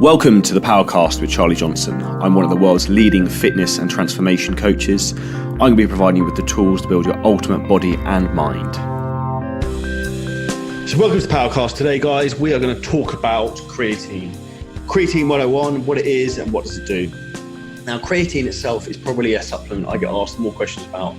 Welcome to the Powercast with Charlie Johnson. I'm one of the world's leading fitness and transformation coaches. I'm going to be providing you with the tools to build your ultimate body and mind. So welcome to the Powercast. Today, guys, we are going to talk about creatine. Creatine 101, what it is and what does it do. Now, creatine itself is probably a supplement I get asked more questions about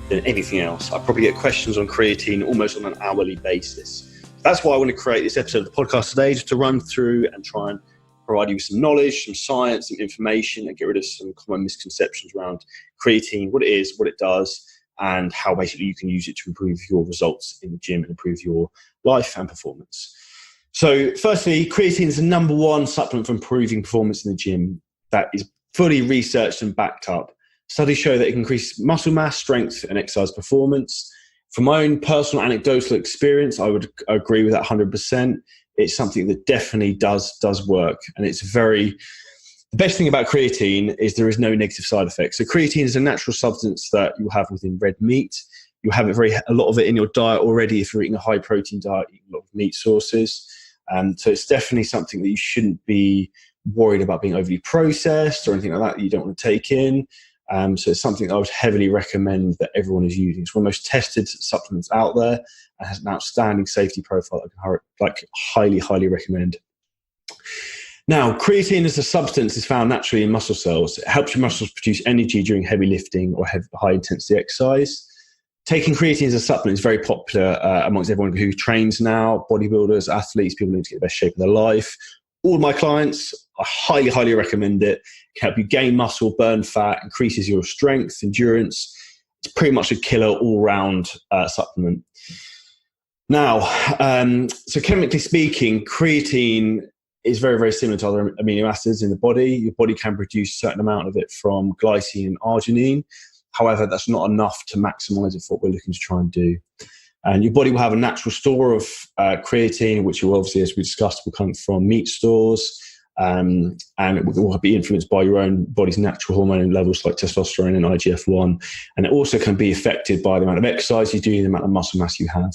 than anything else. I probably get questions on creatine almost on an hourly basis. That's why I want to create this episode of the podcast today, just to run through and try and provide you with some knowledge, some science, some information, and get rid of some common misconceptions around creatine, what it is, what it does, and how basically you can use it to improve your results in the gym and improve your life and performance. So firstly, creatine is the number one supplement for improving performance in the gym that is fully researched and backed up. Studies show that it can increase muscle mass, strength, and exercise performance. From my own personal anecdotal experience, I would agree with that 100%. It's something that definitely does work. And the best thing about creatine is there is no negative side effects. So creatine is a natural substance that you have within red meat. You have a lot of it in your diet already if you're eating a high protein diet, eating a lot of meat sources. So it's definitely something that you shouldn't be worried about being overly processed or anything like that you don't want to take in. So it's something I would heavily recommend that everyone is using. It's one of the most tested supplements out there and has an outstanding safety profile that I can highly recommend. Now, creatine as a substance is found naturally in muscle cells. It helps your muscles produce energy during heavy lifting or high intensity exercise. Taking creatine as a supplement is very popular amongst everyone who trains now, bodybuilders, athletes, people who need to get the best shape of their life. All of my clients, I highly recommend it. It can help you gain muscle, burn fat, increases your strength, endurance. It's pretty much a killer all-round supplement. Now, so chemically speaking, creatine is very similar to other amino acids in the body. Your body can produce a certain amount of it from glycine and arginine. However, that's not enough to maximize it for what we're looking to try and do. And your body will have a natural store of creatine, which will obviously, as we discussed, will come from meat stores. And it will be influenced by your own body's natural hormone levels like testosterone and IGF-1. And it also can be affected by the amount of exercise you do, the amount of muscle mass you have.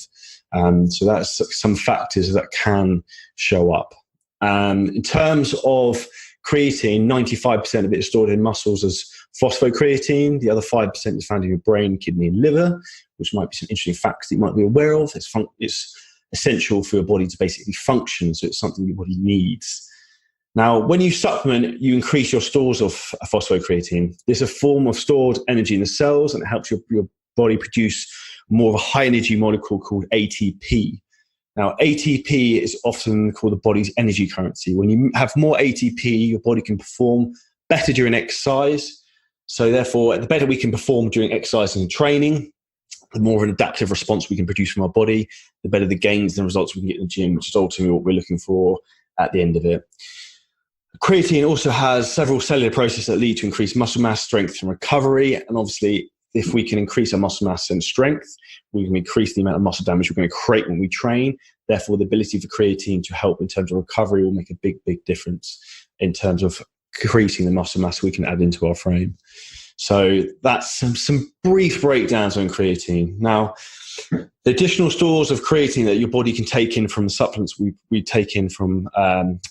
So that's some factors that can show up. In terms of creatine, 95% of it is stored in muscles as phosphocreatine. The other 5% is found in your brain, kidney, and liver, which might be some interesting facts that you might be aware of. It's essential for your body to basically function, so it's something your body needs. Now, when you supplement, you increase your stores of phosphocreatine. This is a form of stored energy in the cells, and it helps your body produce more of a high-energy molecule called ATP. Now, ATP is often called the body's energy currency. When you have more ATP, your body can perform better during exercise. So therefore, the better we can perform during exercise and training, the more of an adaptive response we can produce from our body, the better the gains and results we can get in the gym, which is ultimately what we're looking for at the end of it. Creatine also has several cellular processes that lead to increased muscle mass, strength, and recovery. And obviously, if we can increase our muscle mass and strength, we can increase the amount of muscle damage we're going to create when we train. Therefore, the ability for creatine to help in terms of recovery will make a big difference in terms of increasing the muscle mass we can add into our frame. So that's some brief breakdowns on creatine. Now, the additional stores of creatine that your body can take in from the supplements we take in from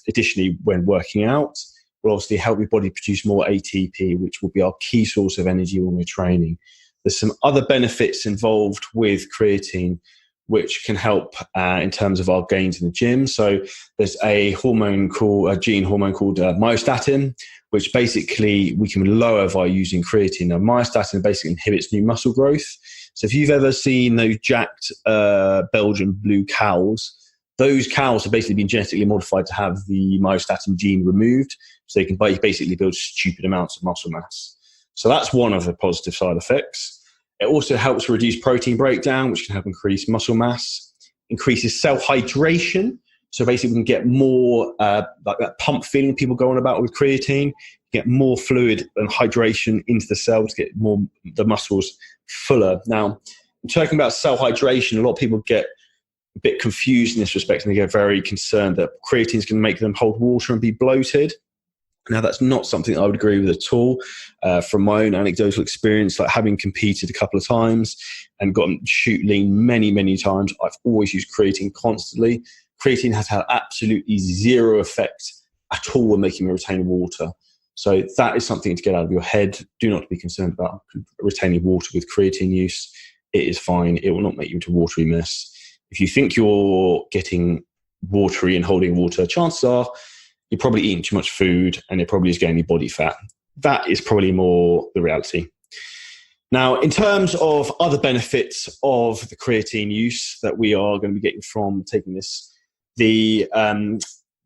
additionally when working out will obviously help your body produce more ATP, which will be our key source of energy when we're training. There's some other benefits involved with creatine which can help in terms of our gains in the gym. So there's a gene hormone called myostatin, which basically we can lower by using creatine. Now, myostatin basically inhibits new muscle growth. So if you've ever seen those jacked Belgian blue cows, those cows have basically been genetically modified to have the myostatin gene removed, so they can basically build stupid amounts of muscle mass. So that's one of the positive side effects. It also helps reduce protein breakdown, which can help increase muscle mass, increases cell hydration. So basically we can get more like that pump feeling people go on about with creatine, get more fluid and hydration into the cells, get more the muscles fuller. Now, talking about cell hydration, a lot of people get a bit confused in this respect and they get very concerned that creatine is going to make them hold water and be bloated. Now, that's not something I would agree with at all. From my own anecdotal experience, like having competed a couple of times and gotten shoot lean many times, I've always used creatine constantly. Creatine has had absolutely zero effect at all when making me retain water. So that is something to get out of your head. Do not be concerned about retaining water with creatine use. It is fine. It will not make you into a watery mess. If you think you're getting watery and holding water, chances are you're probably eating too much food and it probably is gaining body fat. That is probably more the reality. Now, in terms of other benefits of the creatine use that we are going to be getting from taking this, the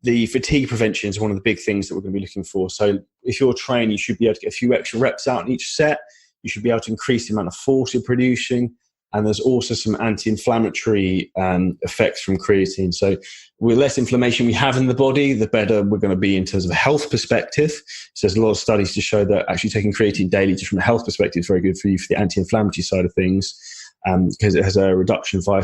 fatigue prevention is one of the big things that we're going to be looking for. So if you're training, you should be able to get a few extra reps out in each set. You should be able to increase the amount of force you're producing. And there's also some anti-inflammatory effects from creatine. So with less inflammation we have in the body, the better we're going to be in terms of a health perspective. So there's a lot of studies to show that actually taking creatine daily, just from a health perspective, is very good for you for the anti-inflammatory side of things, because it has a reduction via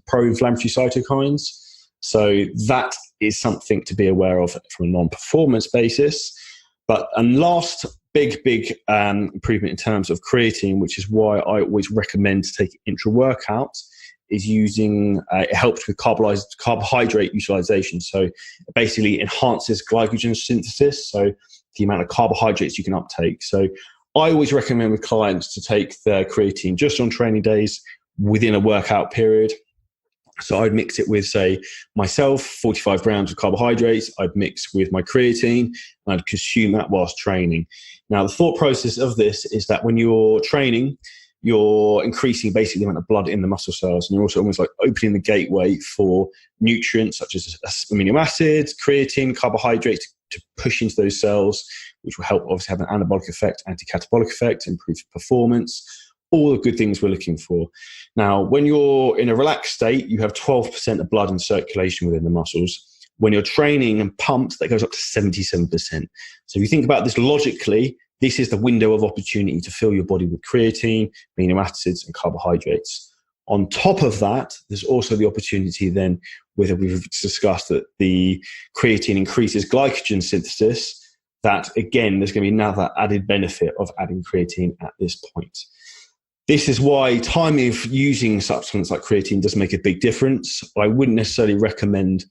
pro-inflammatory cytokines. So that is something to be aware of from a non-performance basis. But last big improvement in terms of creatine, which is why I always recommend to take intra-workout, is using, it helps with carbohydrate utilization. So it basically enhances glycogen synthesis, so the amount of carbohydrates you can uptake. So I always recommend with clients to take their creatine just on training days within a workout period. So I'd mix it with, say, myself, 45 grams of carbohydrates. I'd mix with my creatine and I'd consume that whilst training. Now, the thought process of this is that when you're training, you're increasing basically the amount of blood in the muscle cells, and you're also almost like opening the gateway for nutrients such as amino acids, creatine, carbohydrates to push into those cells, which will help obviously have an anabolic effect, anti-catabolic effect, improve performance. All the good things we're looking for. Now, when you're in a relaxed state, you have 12% of blood in circulation within the muscles. When you're training and pumped, that goes up to 77%. So if you think about this logically, this is the window of opportunity to fill your body with creatine, amino acids, and carbohydrates. On top of that, there's also the opportunity then, whether we've discussed that the creatine increases glycogen synthesis, that again, there's going to be another added benefit of adding creatine at this point. This is why timing of using supplements like creatine does make a big difference. I wouldn't necessarily recommend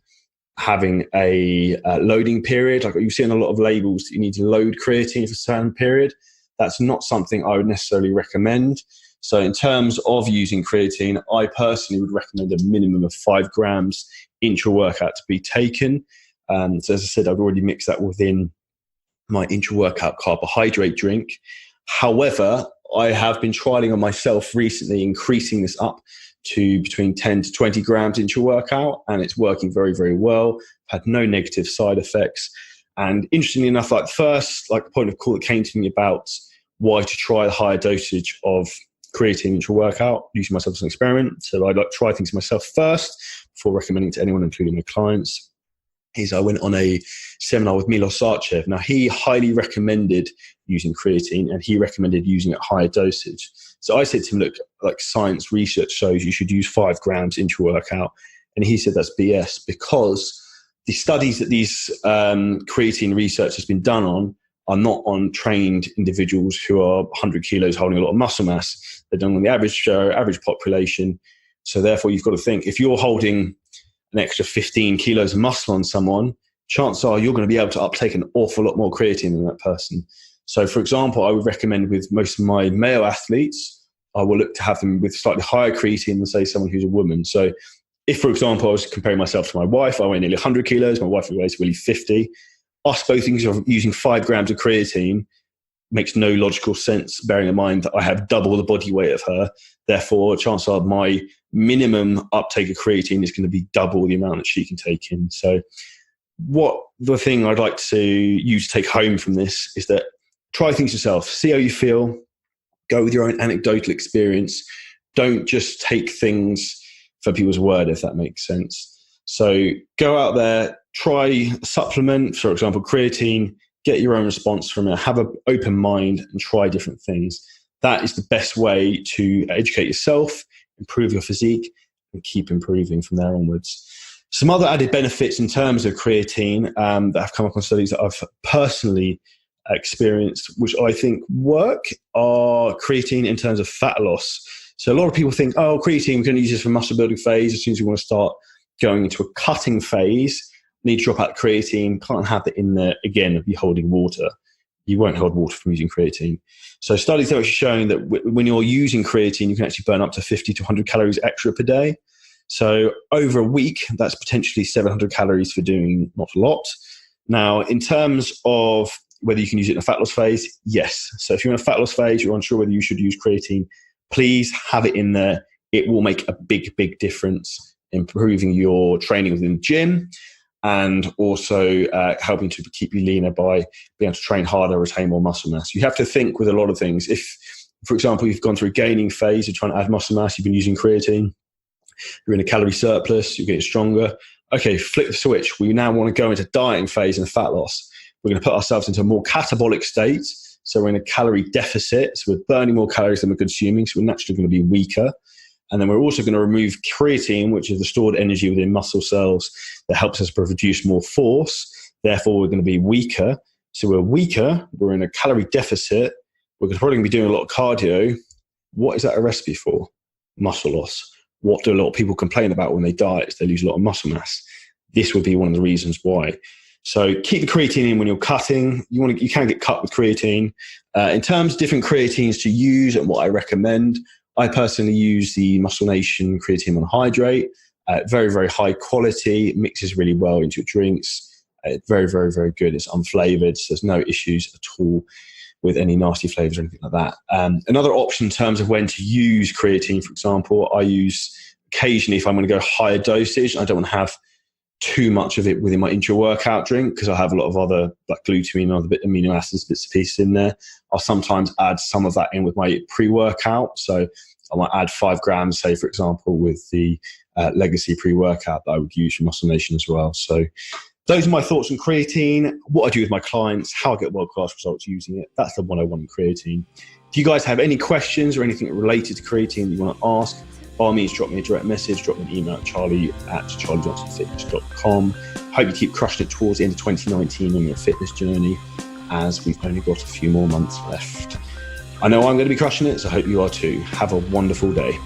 having a loading period. Like you see on a lot of labels that you need to load creatine for a certain period. That's not something I would necessarily recommend. So in terms of using creatine, I personally would recommend a minimum of 5 grams intra-workout to be taken. So as I said, I've already mixed that within my intra-workout carbohydrate drink. However, I have been trialing on myself recently, increasing this up to between 10 to 20 grams intra-workout, and it's working very, very well. I've had no negative side effects. And interestingly enough, like the first point of call that came to me about why to try the higher dosage of creatine intra-workout, using myself as an experiment. So I'd like to try things myself first before recommending to anyone, including my clients. I went on a seminar with Milos Sarcev. Now, he highly recommended using creatine, and he recommended using it at higher dosage. So I said to him, look, like science research shows you should use 5 grams intra-workout. And he said that's BS, because the studies that these creatine research has been done on are not on trained individuals who are 100 kilos holding a lot of muscle mass. They're done on the average population. So therefore, you've got to think, if you're holding an extra 15 kilos of muscle on someone, chances are you're going to be able to uptake an awful lot more creatine than that person. So, for example, I would recommend with most of my male athletes, I will look to have them with slightly higher creatine than, say, someone who's a woman. So if, for example, I was comparing myself to my wife, I weigh nearly 100 kilos, my wife weighs really 50. Us both using 5 grams of creatine makes no logical sense, bearing in mind that I have double the body weight of her. Therefore, chances are my minimum uptake of creatine is going to be double the amount that she can take in. So what the thing I'd like you to take home from this is that try things yourself, see how you feel, go with your own anecdotal experience. Don't just take things for people's word, if that makes sense. So go out there, try a supplement, for example, creatine, get your own response from it, have an open mind and try different things. That is the best way to educate yourself, improve your physique, and keep improving from there onwards. Some other added benefits in terms of creatine that have come up on studies that I've personally experienced, which I think work, are creatine in terms of fat loss. So a lot of people think, oh, creatine, we're going to use this for muscle building phase. As soon as we want to start going into a cutting phase, need to drop out creatine, can't have it in there again if you're holding water. You won't hold water from using creatine. So studies have actually shown that when you're using creatine, you can actually burn up to 50 to 100 calories extra per day. So over a week, that's potentially 700 calories for doing not a lot. Now, in terms of whether you can use it in a fat loss phase, yes. So if you're in a fat loss phase, you're unsure whether you should use creatine, please have it in there. It will make a big, big difference, improving your training within the gym, and also helping to keep you leaner by being able to train harder, retain more muscle mass. You have to think with a lot of things. If, for example, you've gone through a gaining phase, you're trying to add muscle mass, you've been using creatine, you're in a calorie surplus, you're getting stronger. Okay, flip the switch. We now want to go into dieting phase and fat loss. We're going to put ourselves into a more catabolic state. So we're in a calorie deficit. So we're burning more calories than we're consuming. So we're naturally going to be weaker. And then we're also going to remove creatine, which is the stored energy within muscle cells that helps us produce more force. Therefore, we're going to be weaker. So we're weaker. We're in a calorie deficit. We're probably going to be doing a lot of cardio. What is that a recipe for? Muscle loss. What do a lot of people complain about when they diet? Is they lose a lot of muscle mass. This would be one of the reasons why. So keep the creatine in when you're cutting. You can get cut with creatine. In terms of different creatines to use and what I recommend, I personally use the Muscle Nation creatine monohydrate. Very, very high quality. It mixes really well into your drinks. Very, very, very good. It's unflavored, so there's no issues at all with any nasty flavors or anything like that. Another option in terms of when to use creatine, for example, I use occasionally if I'm going to go higher dosage. I don't want to have too much of it within my intra-workout drink because I have a lot of other like glutamine and other amino acids, bits and pieces in there. I'll sometimes add some of that in with my pre-workout. So I might add 5 grams, say, for example, with the Legacy pre-workout that I would use for Muscle Nation as well. So those are my thoughts on creatine, what I do with my clients, how I get world-class results using it. That's the 101 in creatine. If you guys have any questions or anything related to creatine that you want to ask, by all means, drop me a direct message, drop me an email at charlie@charliejohnsonfitness.com. Hope you keep crushing it towards the end of 2019 on your fitness journey, as we've only got a few more months left. I know I'm going to be crushing it, so I hope you are too. Have a wonderful day.